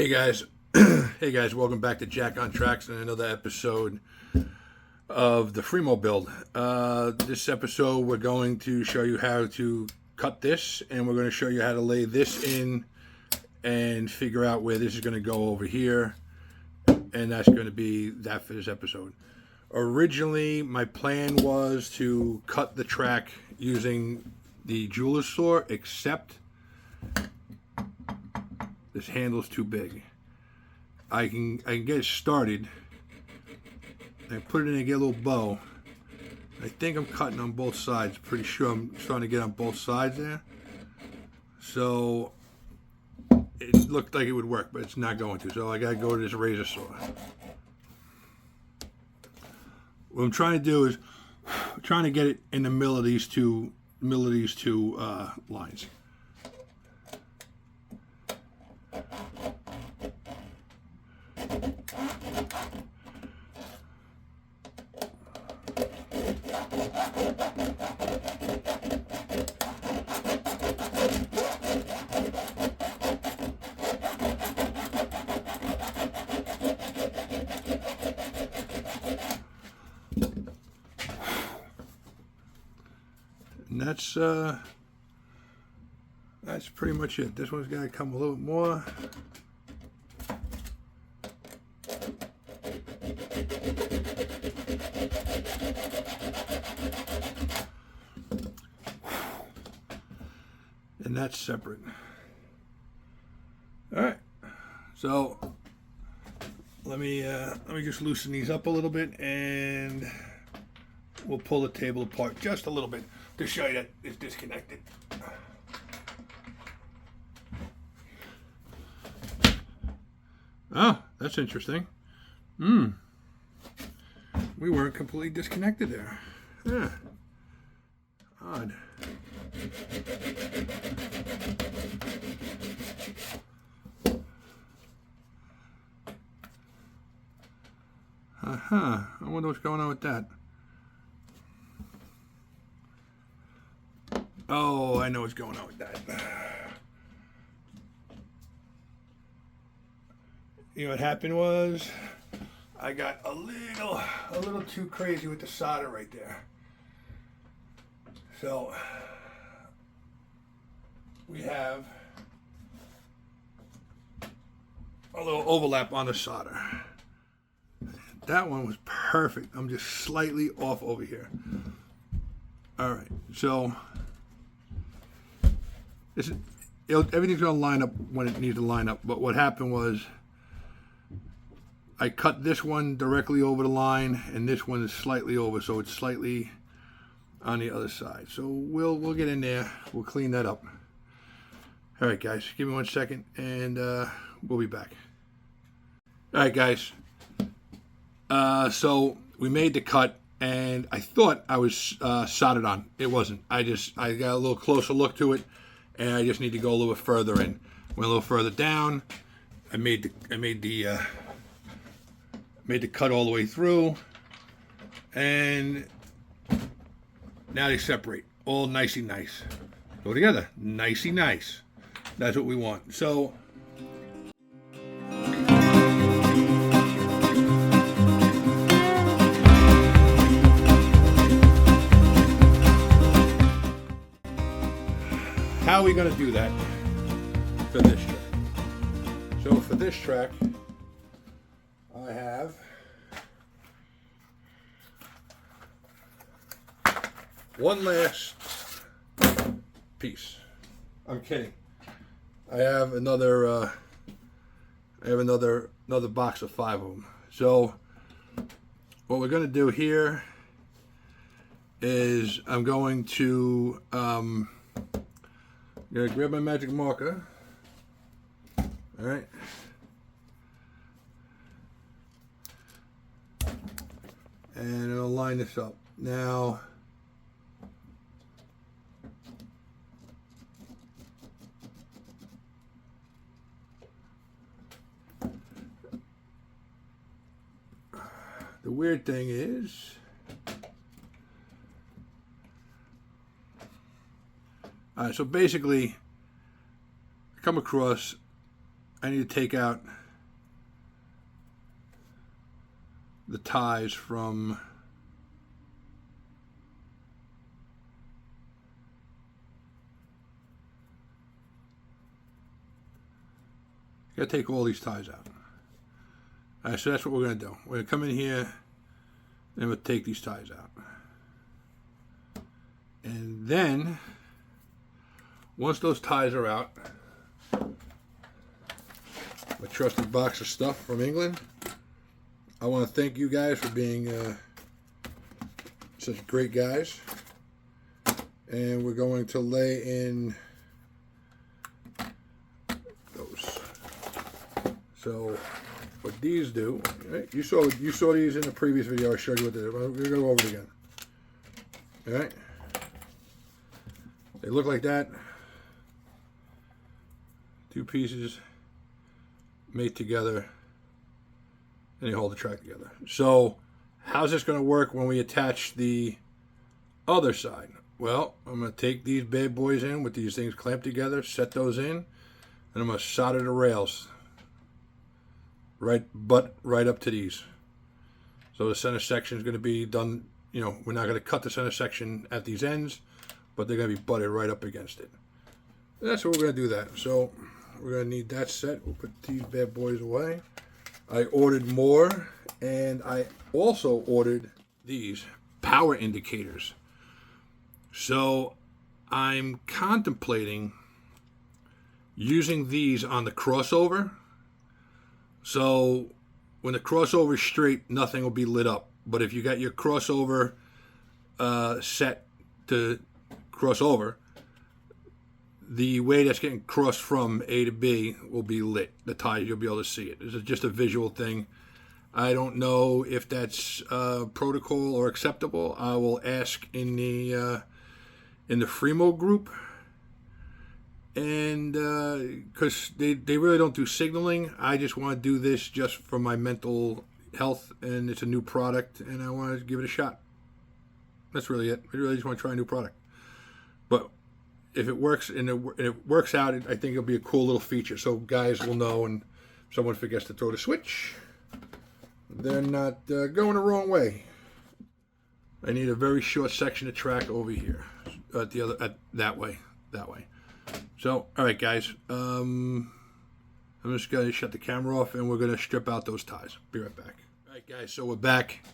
Hey guys, hey guys, welcome back to Jack on Tracks and another episode of the Fremo build. This episode we're going to show you how to cut this, and we're going to show you how to lay this in and figure out where this is going to go over here, and that's going to be that for this episode. Originally my plan was to cut the track using the jeweler's saw, except this handle's too big. I can get it started. I put it in and get a little bow. I think I'm cutting on both sides. Pretty sure I'm starting to get on both sides there. So it looked like it would work, but it's not going to. So I gotta go to this razor saw. What I'm trying to do is trying to get it in the middle of these two lines. And that's pretty much it. This one's got to come a little bit more. And that's separate. All right. So let me just loosen these up a little bit, and we'll pull the table apart just a little bit to show you that it's disconnected. Oh, that's interesting. We weren't completely disconnected there. Yeah. Odd. I wonder what's going on with that. Oh, I know what's going on with that. You know what happened was I got a little too crazy with the solder right there. So we have a little overlap on the solder. That one was perfect. I'm just slightly off over here. All right, so everything's going to line up when it needs to line up. But what happened was I cut this one directly over the line, and this one is slightly over, so it's slightly on the other side. So we'll get in there. We'll clean that up. All right, guys, give me 1 second, and we'll be back. All right, guys. So we made the cut, and I thought I was soldered on. It wasn't. I got a little closer look to it, and I just need to go a little bit further in. Went a little further down. I made the cut all the way through, and now they separate. All nicey nice. Go together. Nicey nice. That's what we want. So how are we going to do that for this track? So for this track, I have one last piece. I'm kidding. I have another box of 5 of them. So what we're going to do here is I'm going to grab my magic marker. All right. And I'll line this up. Now, the weird thing is, all right, so basically, I come across, I need to take out the ties from gotta take all these ties out. Alright, so that's what we're gonna do. We're gonna come in here and we'll take these ties out. And then once those ties are out, my trusted box of stuff from England, I want to thank you guys for being such great guys. And we're going to lay in those. So what these do, right? You saw these in the previous video. I showed you what they did. We're going to go over it again. All right. They look like that. Two pieces made together, and you hold the track together. So how's this going to work when we attach the other side? Well, I'm going to take these bad boys in with these things clamped together, set those in, and I'm going to solder the rails right up to these. So the center section is going to be done, you know, we're not going to cut the center section at these ends, but they're going to be butted right up against it. And that's what we're going to do that. So we're going to need that set. We'll put these bad boys away. I ordered more, and I also ordered these power indicators. So I'm contemplating using these on the crossover. So when the crossover is straight, nothing will be lit up. But if you got your crossover set to crossover, the way that's getting crossed from A to B will be lit. The ties, you'll be able to see it. This is just a visual thing. I don't know if that's protocol or acceptable. I will ask in the Fremo group, and because they really don't do signaling. I just want to do this just for my mental health, and it's a new product, and I want to give it a shot. That's really it. I really just want to try a new product. But if it works and it works out, I think it'll be a cool little feature. So guys will know, and if someone forgets to throw the switch, they're not going the wrong way. I need a very short section of track over here, that way. So, all right, guys. I'm just gonna shut the camera off, and we're gonna strip out those ties. Be right back. All right, guys. So we're back.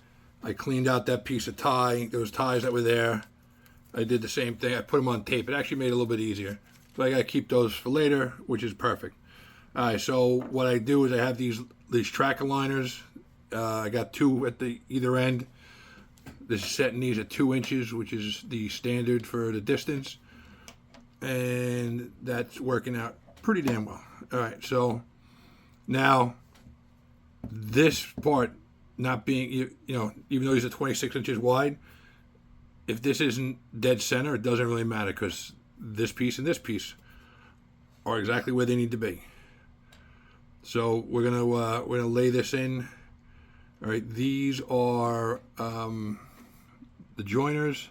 I cleaned out that piece of tie. Those ties that were there. I did the same thing. I put them on tape. It actually made it a little bit easier. So I got to keep those for later, which is perfect. All right, so what I do is I have these track aligners. I got two at the either end. This is setting these at 2 inches, which is the standard for the distance. And that's working out pretty damn well. All right, so now this part not being, you know, even though these are 26 inches wide, if this isn't dead center, it doesn't really matter, because this piece and this piece are exactly where they need to be. So we're gonna lay this in. All right, these are the joiners.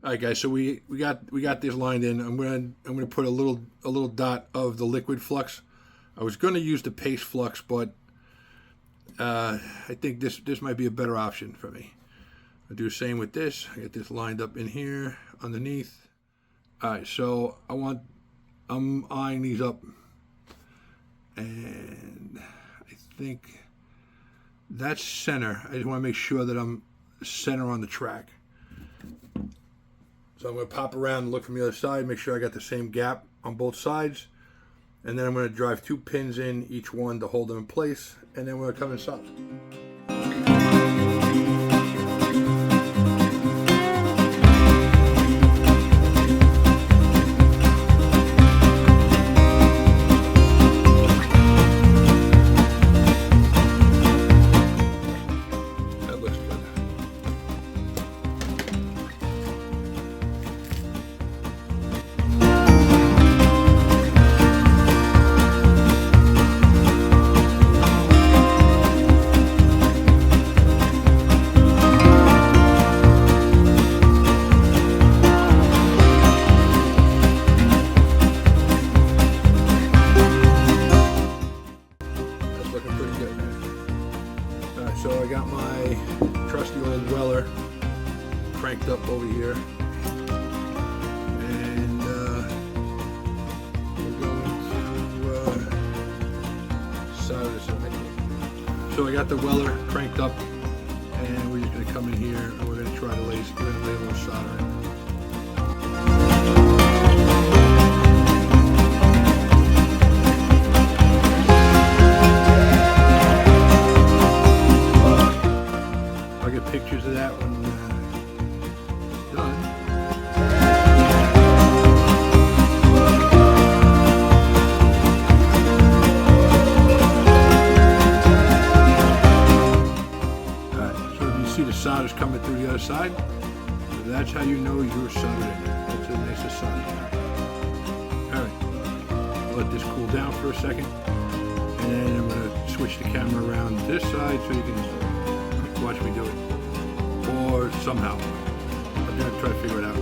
All right, guys. So we got this lined in. I'm gonna put a little dot of the liquid flux. I was gonna use the paste flux, but I think this might be a better option for me. I'll do the same with this. I get this lined up in here underneath. All right, so I'm eyeing these up, and I think that's center. I just want to make sure that I'm center on the track. So I'm going to pop around and look from the other side, make sure I got the same gap on both sides, and then I'm going to drive 2 pins in each one to hold them in place, and then we're going to come inside. trusty old Weller cranked up over here. And we're going to solder this in right here. So I got the Weller cranked up, and we're just going to come in here and we're going to try to lay a little solder in. Pictures of that when done. Alright, so if you see the solders coming through the other side, that's how you know you're soldered in. That's a nice solder. Alright, let this cool down for a second, and then I'm going to switch the camera around to this side so you can watch me do it. Or somehow. I'm going to try to figure it out.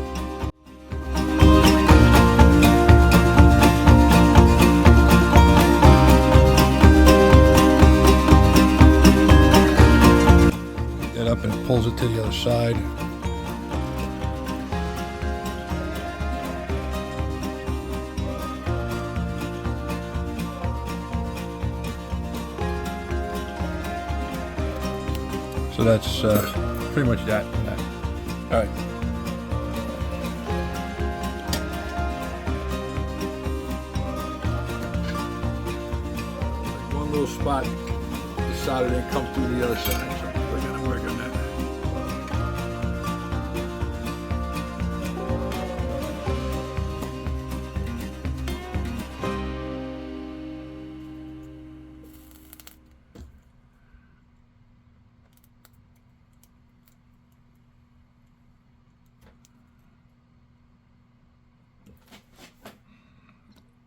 Pick that up and it pulls it to the other side. So that's pretty much that. All right. One little spot, the solder didn't come through the other side, so we're going to work on that.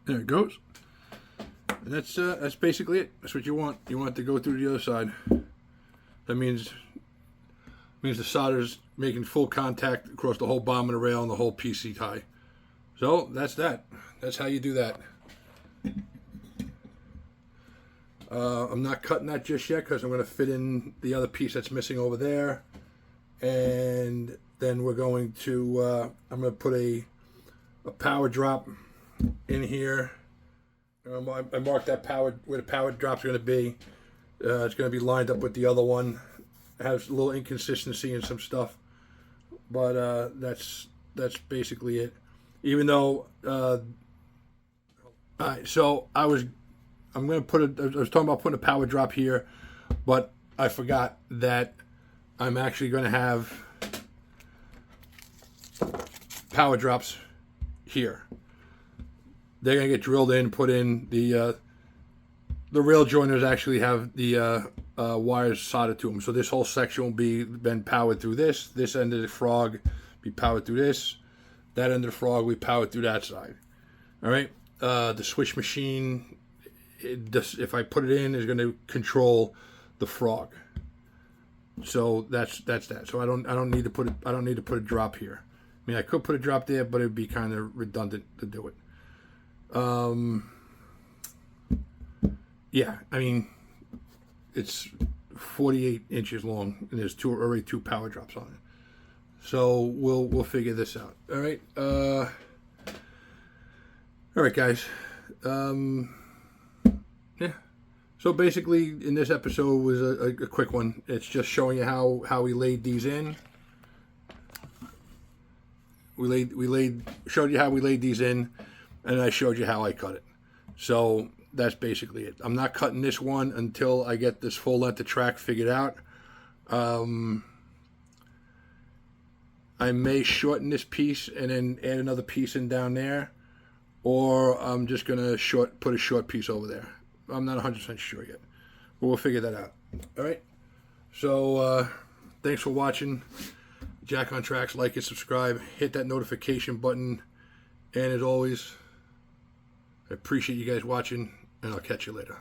There it goes. And that's basically it. That's what you want. You want it to go through the other side. That means the solder's making full contact across the whole bottom of the rail and the whole PC tie. So that's that. That's how you do that. I'm not cutting that just yet because I'm going to fit in the other piece that's missing over there. And then we're going to, I'm going to put a power drop in here. I marked that power, where the power drop's going to be. It's going to be lined up with the other one. It has a little inconsistency in some stuff, but that's basically it. Even though, all right, so I was talking about putting a power drop here, but I forgot that I'm actually going to have power drops here. They're going to get drilled in, put in. The rail joiners actually have the wires soldered to them. So this whole section will be then powered through this. This end of the frog be powered through this. That end of the frog we powered through that side. All right. The switch machine, if I put it in, is going to control the frog. So that's that. So I don't need to put a drop here. I mean, I could put a drop there, but it'd be kind of redundant to do it. Yeah, I mean, it's 48 inches long, and there's already two power drops on it. So we'll figure this out. All right. All right, guys. Yeah. So basically, in this episode was a quick one. It's just showing you how we laid these in. Showed you how we laid these in, and I showed you how I cut it. So that's basically it. I'm not cutting this one until I get this full length of track figured out. I may shorten this piece and then add another piece in down there, or I'm just gonna put a short piece over there. I'm not 100% sure yet, but we'll figure that out. All right. So thanks for watching. Jack on Tracks. Like and subscribe. Hit that notification button. And as always, I appreciate you guys watching, and I'll catch you later.